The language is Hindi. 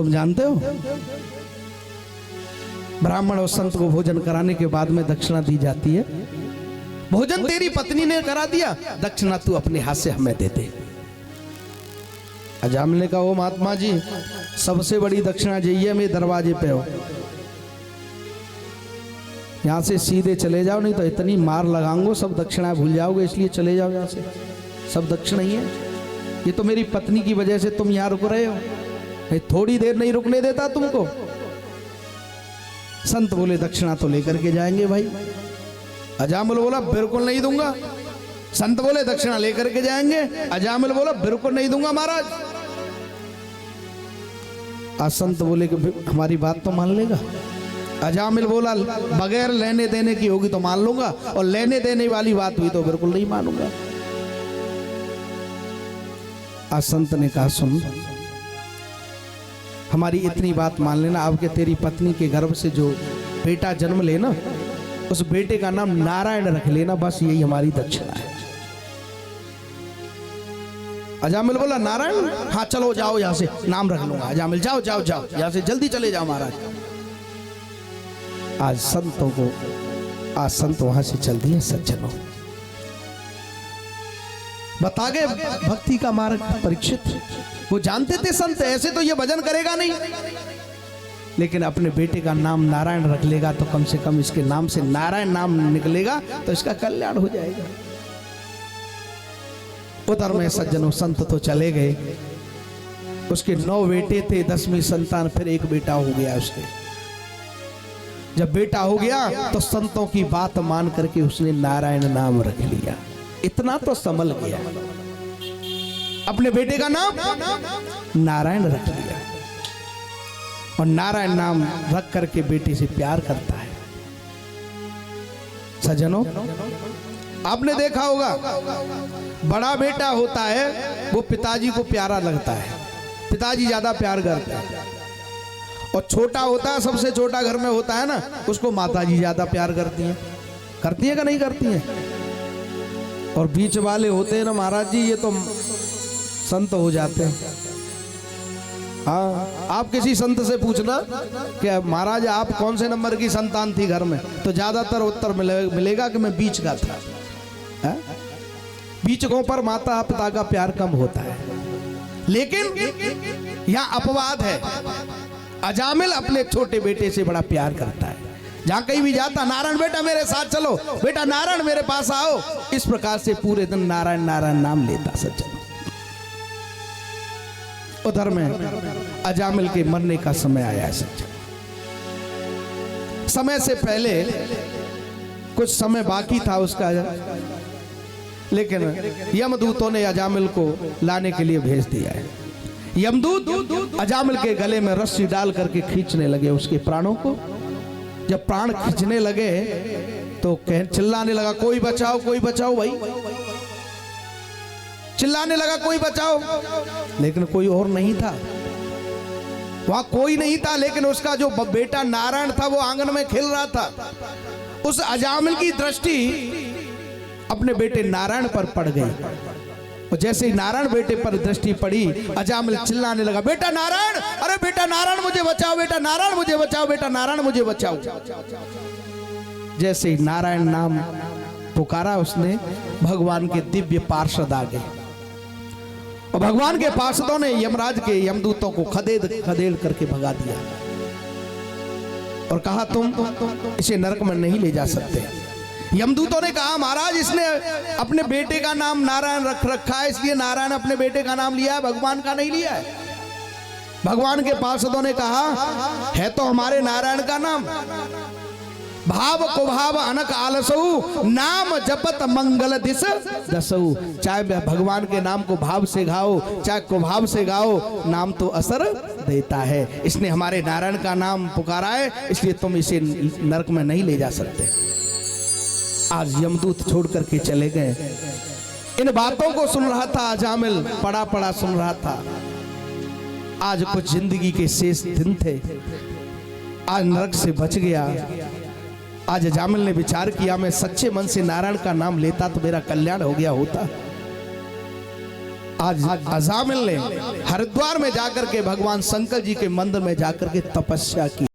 तुम जानते हो, ब्राह्मण और संत को भोजन कराने के बाद में दक्षिणा दी जाती है। भोजन तेरी पत्नी ने करा दिया, दक्षिणा तू अपने हाथ से हमें दे दे। अजामिल ने कहा, ओ महात्मा जी, सबसे बड़ी दक्षिणा यही है, मेरे दरवाजे पे हो, यहां से सीधे चले जाओ, नहीं तो इतनी मार लगाऊंगा सब दक्षिणा भूल जाओगे, इसलिए चले जाओ यहां से, सब दक्षिणा ही है। ये तो मेरी पत्नी की वजह से तुम यहां रुक रहे हो, नहीं थोड़ी देर नहीं रुकने देता तुमको। संत बोले दक्षिणा तो लेकर के जाएंगे भाई। अजामिल बोला बिल्कुल नहीं दूंगा। संत बोले दक्षिणा लेकर के जाएंगे। अजामिल बोला बिल्कुल नहीं दूंगा महाराज। आज संत बोले कि हमारी बात तो मान लेगा। अजामिल बोला बगैर लेने देने की होगी तो मान लूंगा, और लेने देने वाली बात हुई तो बिल्कुल नहीं मानूंगा। आज संत ने कहा, सुन, हमारी इतनी बात मान लेना, आपके तेरी पत्नी के गर्भ से जो बेटा जन्म लेना, उस बेटे का नाम नारायण रख लेना, बस यही हमारी दक्षिणा है। अजामिल बोला नारायण? हाँ चलो जाओ यहां से, नाम रख लूंगा। अजामिल जाओ जाओ जाओ, यहां से जल्दी चले जाओ महाराज। आज संत वहां से चल दिए। सज्जनों, बता गए भक्ति का मार्ग परीक्षित। वो जानते थे संत ऐसे तो ये भजन करेगा नहीं, लेकिन अपने बेटे का नाम नारायण रख लेगा तो कम से कम इसके नाम से नारायण नाम निकलेगा तो इसका कल्याण हो जाएगा। उधर में सज्जनों संत तो चले गए। उसके 9 बेटे थे, 10वीं संतान, फिर एक बेटा हो गया उसके। जब बेटा हो गया तो संतों की बात मान करके उसने नारायण नाम रख लिया। इतना तो संभल गया, अपने बेटे का नाम नारायण रख लिया, और नारायण नाम रख करके बेटे से प्यार करता है। सज्जनों, आपने देखा होगा, बड़ा बेटा होता है वो पिताजी को प्यारा लगता है, पिताजी ज्यादा प्यार करते हैं। और छोटा होता है, सबसे छोटा घर में होता है ना, उसको माताजी ज्यादा प्यार करती हैं। करती है कि नहीं करती हैं? और बीच वाले होते हैं ना महाराज जी, ये तो संत हो जाते हैं। हाँ, आप किसी संत से पूछना कि महाराज आप कौन से नंबर की संतान थी घर में, तो ज्यादातर उत्तर मिलेगा कि मैं बीच का था। है? बीचकों पर माता पिता का प्यार कम होता है। लेकिन यहाँ अपवाद है, अजामिल अपने छोटे बेटे से बड़ा प्यार करता है। जहां कहीं भी जाता, नारायण बेटा मेरे साथ चलो, बेटा नारायण मेरे पास आओ, इस प्रकार से पूरे दिन नारायण नारायण नाम लेता। सज्जन, उधर में अजामिल के मरने का समय आया है। सज्जन, समय से पहले कुछ समय बाकी था उसका, लेकिन यमदूतों ने अजामिल को लाने के लिए भेज दिया है। यमदूत अजामिल के गले में रस्सी डाल करके खींचने लगे उसके प्राणों को। जब प्राण खींचने लगे तो चिल्लाने लगा, कोई बचाओ कोई बचाओ भाई, चिल्लाने लगा कोई बचाओ। लेकिन कोई और नहीं था, वहां कोई नहीं था। लेकिन उसका जो बेटा नारायण था वो आंगन में खेल रहा था। उस अजामिल की दृष्टि अपने बेटे नारायण पर पड़ गई, और जैसे ही नारायण बेटे पर दृष्टि पड़ी, अजामिल चिल्लाने लगा, बेटा नारायण, अरे बेटा नारायण मुझे बचाओ, बेटा नारायण मुझे बचाओ, बेटा नारायण मुझे बचाओ। जैसे ही नारायण नाम पुकारा उसने, भगवान के दिव्य पार्षद आ गए, और भगवान के पार्षदों ने यमराज के यमदूतों को खदेड़ खदेड़ करके भगा दिया और कहा तुम इसे नरक में नहीं ले जा सकते। यमदूतों ने कहा महाराज इसने अपने बेटे का नाम नारायण रख रखा है, इसलिए नारायण अपने बेटे का नाम लिया है, भगवान का नहीं लिया है। भगवान के पार्षदों ने कहा है तो हमारे नारायण का नाम, भाव को भाव अनक आलसऊ, नाम जपत मंगल दिस दसऊ। चाहे भगवान के नाम को भाव से गाओ, चाहे कुभाव से गाओ, नाम तो असर देता है। इसने हमारे नारायण का नाम पुकारा है, इसलिए तुम इसे नरक में नहीं ले जा सकते। आज यमदूत छोड़ करके चले गए। इन बातों को सुन रहा था अजामिल, पड़ा पड़ा सुन रहा था। आज कुछ जिंदगी के शेष दिन थे, आज नरक से बच गया। आज अजामिल ने विचार किया, मैं सच्चे मन से नारायण का नाम लेता तो मेरा कल्याण हो गया होता। आज अजामिल ने हरिद्वार में जाकर के भगवान शंकर जी के मंदिर में जाकर के तपस्या की।